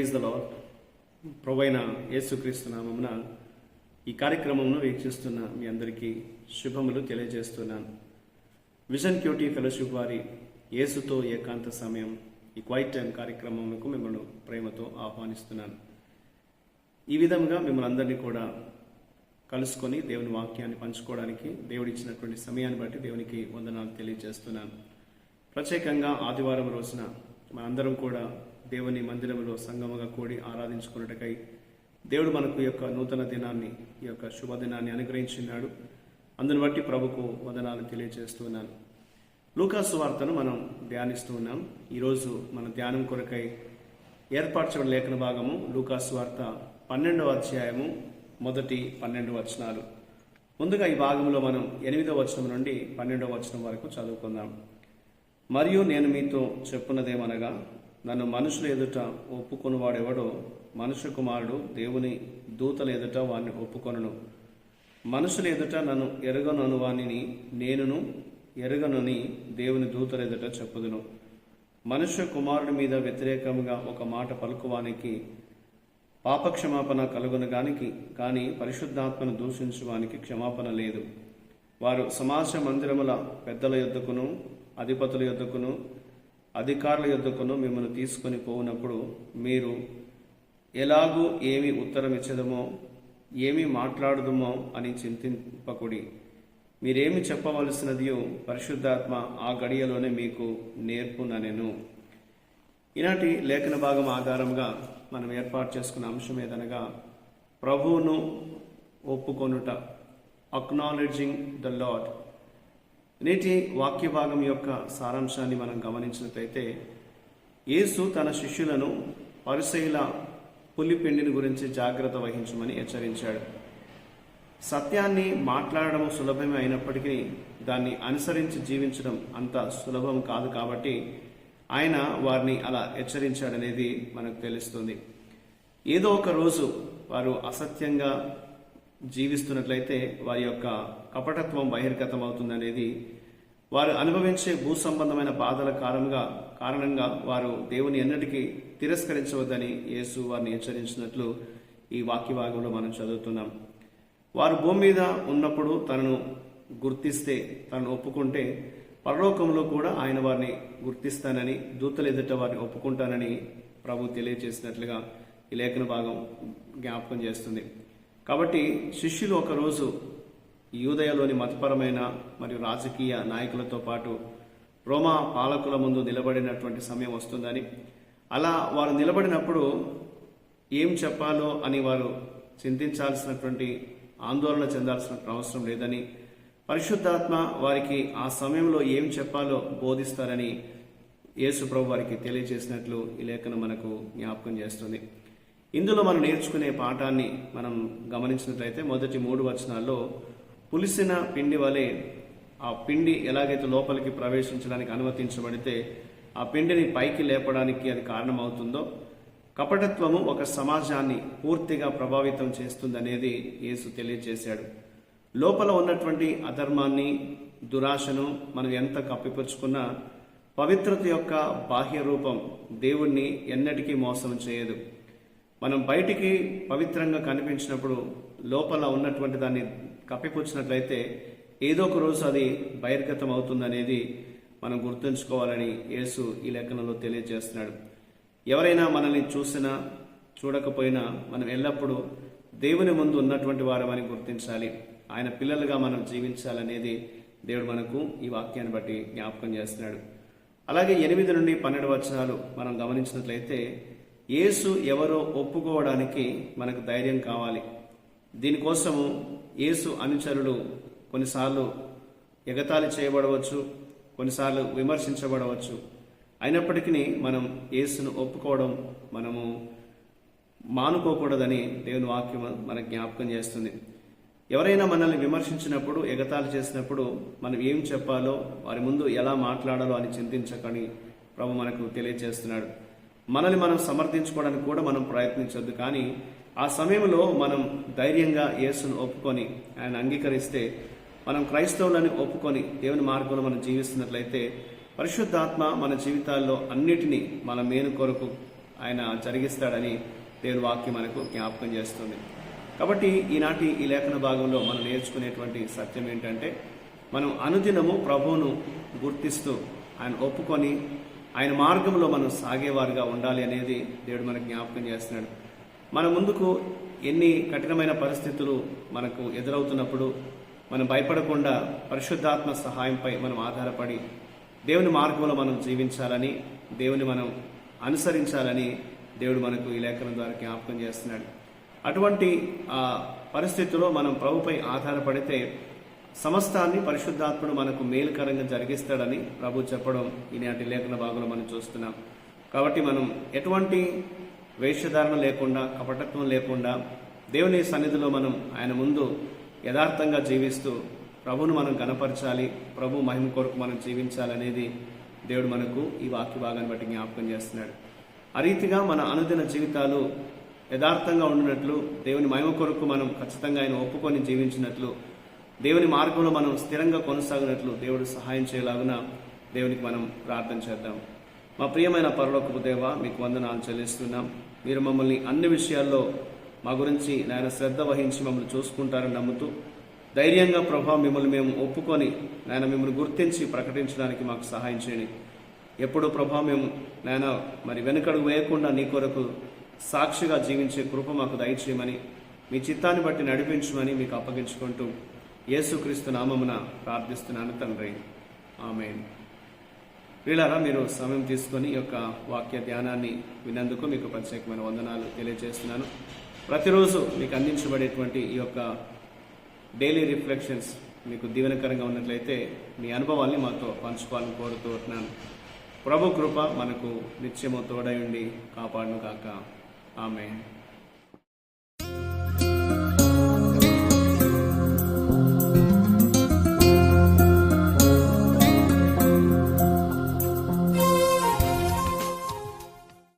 Praise the lord. ప్రభువైన యేసుక్రీస్తు నామమున ఈ కార్యక్రమంను వీక్షిస్తున్న మీ అందరికీ శుభములు తెలియజేస్తున్నాను. విజన్ క్యూటీ ఫెలోషిప్ వారి యేసుతో ఏకాంత సమయం ఈ క్వైట్ టైం కార్యక్రమంకు మిమ్మల్ని ప్రేమతో ఆహ్వానిస్తున్నాను. ఈ విధంగా మిమ్మల్ని అందరినీ కూడా కలుసుకొని దేవుని వాక్యాన్ని పంచుకోవడానికి దేవుడిచ్చినటువంటి సమయాన్ని బట్టి దేవునికి వందనాలు తెలియజేస్తున్నాను. ప్రత్యేకంగా ఆదివారం రోజున మనందరం కూడా దేవుని మందిరంలో సంగముగా కూడి ఆరాధించుకున్నటకై దేవుడు మనకు ఈ యొక్క నూతన దినాన్ని, ఈ యొక్క శుభదినాన్ని అనుగ్రహించినాడు. అందుని బట్టి ప్రభుకు వందనాలు తెలియజేస్తున్నాను. లూకా సువార్తను మనం ధ్యానిస్తూ ఉన్నాం. ఈరోజు మన ధ్యానం కొరకై ఏర్పరచబడిన లేఖన భాగము లూకా సువార్త 12వ అధ్యాయము మొదటి 12 వచనాలు. ముందుగా ఈ భాగంలో మనం 8వ వచనం నుండి 12వ వచనం వరకు చదువుకుందాం. మరియు నేను మీతో చెప్పున్నదేమనగా, నన్ను మనుషుల ఎదుట ఒప్పుకొనువాడెవడో మనుష్య కుమారుడు దేవుని దూతల ఎదుట వాడిని ఒప్పుకొనును. మనుషుల ఎదుట నన్ను ఎరగనను వానిని నేనును ఎరగనని దేవుని దూతల ఎదుట చెప్పుదును. మనుష్య కుమారుడి మీద వ్యతిరేకంగా ఒక మాట పలుకువానికి పాపక్షమాపణ కలుగునగానికి కానీ పరిశుద్ధాత్మను దూషించువానికి క్షమాపణ లేదు. వారు సమాజ మందిరముల పెద్దల యొద్దకును అధిపతుల యొద్దకును అధికారుల యొద్దకును మిమ్మల్ని తీసుకొని పోవునప్పుడు మీరు ఎలాగూ ఏమి ఉత్తరం ఇచ్చదమో ఏమి మాట్లాడదుమో అని చింతింపకుడి. మీరేమి చెప్పవలసినదియో పరిశుద్ధాత్మ ఆ గడియలోనే మీకు నేర్పుననెను. ఈనాటి లేఖన భాగం ఆధారంగా మనం ఏర్పాటు చేసుకున్న అంశం ఏదనగా ప్రభువును ఒప్పుకొనుట, అక్నాలెడ్జింగ్ ద లార్డ్. నేటి వాక్య భాగం యొక్క సారాంశాన్ని మనం గమనించినట్లయితే, యేసు తన శిష్యులను పరిసయ్యుల పులిపిండిని గురించి జాగ్రత్త వహించమని హెచ్చరించాడు. సత్యాన్ని మాట్లాడడం సులభమే అయినప్పటికీ దాన్ని అనుసరించి జీవించడం అంత సులభం కాదు. కాబట్టి ఆయన వారిని అలా హెచ్చరించాడనేది మనకు తెలుస్తుంది. ఏదో ఒక రోజు వారు అసత్యంగా జీవిస్తున్నట్లయితే వారి యొక్క కపటత్వం బహిర్గతం అవుతుందనేది, వారు అనుభవించే భూ సంబంధమైన బాధల కారణంగా వారు దేవుని ఎన్నటికీ తిరస్కరించవద్దని యేసు వారిని హెచ్చరించినట్లు ఈ వాక్య భాగంలో మనం చదువుతున్నాం. వారు భూమి మీద ఉన్నప్పుడు తనను గుర్తిస్తే, తనను ఒప్పుకుంటే పరలోకంలో కూడా ఆయన వారిని గుర్తిస్తానని, దూతల ఎదుట వారిని ఒప్పుకుంటానని ప్రభు తెలియజేసినట్లుగా ఈ లేఖన భాగం జ్ఞాపకం చేస్తుంది. కాబట్టి శిష్యులు ఒకరోజు యూదయలోని మతపరమైన మరియు రాజకీయ నాయకులతో పాటు రోమా పాలకుల ముందు నిలబడినటువంటి సమయం వస్తుందని, అలా వారు నిలబడినప్పుడు ఏం చెప్పాలో అని వారు చింతించాల్సినటువంటి, ఆందోళన చెందాల్సిన అవసరం లేదని, పరిశుద్ధాత్మ వారికి ఆ సమయంలో ఏం చెప్పాలో బోధిస్తారని యేసు ప్రభు వారికి తెలియజేసినట్లు ఈ లేఖనం మనకు జ్ఞాపకం చేస్తుంది. ఇందులో మనం నేర్చుకునే పాఠాన్ని మనం గమనించినట్లయితే, మొదటి 3 వచనాల్లో పులిసిన పిండి వలె ఆ పిండి ఎలాగైతే లోపలికి ప్రవేశించడానికి అనుమతించబడితే ఆ పిండిని పైకి లేపడానికి అది కారణమవుతుందో, కపటత్వము ఒక సమాజాన్ని పూర్తిగా ప్రభావితం చేస్తుందనేది యేసు తెలియజేశాడు. లోపల ఉన్నటువంటి అధర్మాన్ని, దురాశను మనం ఎంత కప్పిపుచ్చుకున్నా పవిత్రత యొక్క బాహ్య రూపం దేవుణ్ణి ఎన్నటికీ మోసం చేయదు. మనం బయటికి పవిత్రంగా కనిపించినప్పుడు లోపల ఉన్నటువంటి దాన్ని కప్పిపుచ్చినట్లయితే ఏదో ఒక రోజు అది బహిర్గతం అవుతుందనేది మనం గుర్తుంచుకోవాలని యేసు ఈ లేఖనంలో తెలియజేస్తున్నాడు. ఎవరైనా మనల్ని చూసినా చూడకపోయినా మనం ఎల్లప్పుడూ దేవుని ముందు ఉన్నటువంటి వారమని గుర్తించాలి. ఆయన పిల్లలుగా మనం జీవించాలనేది దేవుడు మనకు ఈ వాక్యాన్ని బట్టి జ్ఞాపకం చేస్తున్నాడు. అలాగే 8 నుండి 12 వచనాలు మనం గమనించినట్లయితే, యేసు ఎవరో ఒప్పుకోవడానికి మనకు ధైర్యం కావాలి. దీనికోసము యేసు అనుచరులు కొన్నిసార్లు ఎగతాళి చేయబడవచ్చు, కొన్నిసార్లు విమర్శించబడవచ్చు. అయినప్పటికీ మనం యేసును ఒప్పుకోవడం మనము మానుకోకూడదని దేవుని వాక్యం మనకు జ్ఞాపకం చేస్తుంది. ఎవరైనా మనల్ని విమర్శించినప్పుడు, ఎగతాళి చేసినప్పుడు మనం ఏం చెప్పాలో, వారి ముందు ఎలా మాట్లాడాలో అని చింతించకని ప్రభు మనకు తెలియజేస్తున్నాడు. మనల్ని మనం సమర్థించుకోవడానికి కూడా మనం ప్రయత్నించొద్దు. కానీ ఆ సమయంలో మనం ధైర్యంగా యేసును ఒప్పుకొని ఆయన అంగీకరిస్తే, మనం క్రైస్తవులని ఒప్పుకొని దేవుని మార్గంలో మనం జీవిస్తున్నట్లయితే పరిశుద్ధాత్మ మన జీవితాల్లో అన్నిటినీ మన మేలు కొరకు ఆయన జరిగిస్తాడని దేవుని వాక్యం మనకు జ్ఞాపకం చేస్తుంది. కాబట్టి ఈనాటి ఈ లేఖన భాగంలో మనం నేర్చుకునేటువంటి సత్యం ఏంటంటే, మనం అనుదినము ప్రభువును గుర్తిస్తూ ఆయన ఒప్పుకొని ఆయన మార్గంలో మనం సాగేవారుగా ఉండాలి అనేది దేవుడు మనకు జ్ఞాపకం చేస్తున్నాడు. మన ముందుకు ఎన్ని కఠినమైన పరిస్థితులు మనకు ఎదురవుతున్నప్పుడు మనం భయపడకుండా పరిశుద్ధాత్మ సహాయంపై మనం ఆధారపడి దేవుని మార్గంలో మనం జీవించాలని, దేవుని మనం అనుసరించాలని దేవుడు మనకు ఈ లేఖనం ద్వారా జ్ఞాపకం చేస్తున్నాడు. అటువంటి పరిస్థితుల్లో మనం ప్రభుపై ఆధారపడితే సమస్తాన్ని పరిశుద్ధాత్ముడు మనకు మేలుకరంగా జరిగిస్తాడని ప్రభు చెప్పడం ఈనాటి లేఖన భాగంలో మనం చూస్తున్నాం. కాబట్టి మనం ఎటువంటి వేషధారణ లేకుండా, కపటత్వం లేకుండా దేవుని సన్నిధిలో మనం ఆయన ముందు యథార్థంగా జీవిస్తూ ప్రభువును మనం గణపరచాలి, ప్రభు మహిమ కొరకు మనం జీవించాలనేది దేవుడు మనకు ఈ వాక్య భాగాన్ని బట్టి జ్ఞాపకం చేస్తున్నాడు. ఆ రీతిగా మన అనుదిన జీవితాలు యథార్థంగా ఉండినట్లు, దేవుని మహిమ కొరకు మనం ఖచ్చితంగా ఆయన ఒప్పుకొని జీవించినట్లు, దేవుని మార్గంలో మనం స్థిరంగా కొనసాగినట్లు దేవుడు సహాయం చేయలాగున దేవునికి మనం ప్రార్థన చేద్దాం. మా ప్రియమైన పరలోకపు దేవ, మీకు వందనాలు చెల్లిస్తున్నాం. మీరు మమ్మల్ని అన్ని విషయాల్లో మా గురించి నాయన శ్రద్ధ వహించి మమ్మల్ని చూసుకుంటారని నమ్ముతూ ధైర్యంగా ప్రభావం మిమ్మల్ని మేము ఒప్పుకొని నాయన మిమ్మల్ని గుర్తించి ప్రకటించడానికి మాకు సహాయం చేయండి. ఎప్పుడు ప్రభావం మేము నాయన వెనుకడుగు వేయకుండా నీ కొరకు సాక్షిగా జీవించే కృప మాకు దయచేయమని, మీ చిత్తాన్ని బట్టి నడిపించమని మీకు అప్పగించుకుంటూ యేసుక్రీస్తు నామమున ప్రార్థిస్తున్నాను తండ్రి, ఆమేన్. వీళ్ళారా, మీరు సమయం తీసుకొని ఈ యొక్క వాక్య ధ్యానాన్ని విన్నందుకు మీకు ప్రత్యేకమైన వందనాలు తెలియజేస్తున్నాను. ప్రతిరోజు మీకు అందించబడేటువంటి ఈ యొక్క డైలీ రిఫ్లెక్షన్స్ మీకు దీవెనకరంగా ఉన్నట్లయితే మీ అనుభవాల్ని మాతో పంచుకోవాలని కోరుతూ ఉంటున్నాను. ప్రభు కృప మనకు నిత్యము తోడై ఉండి కాపాడును కాక. ఆమేన్.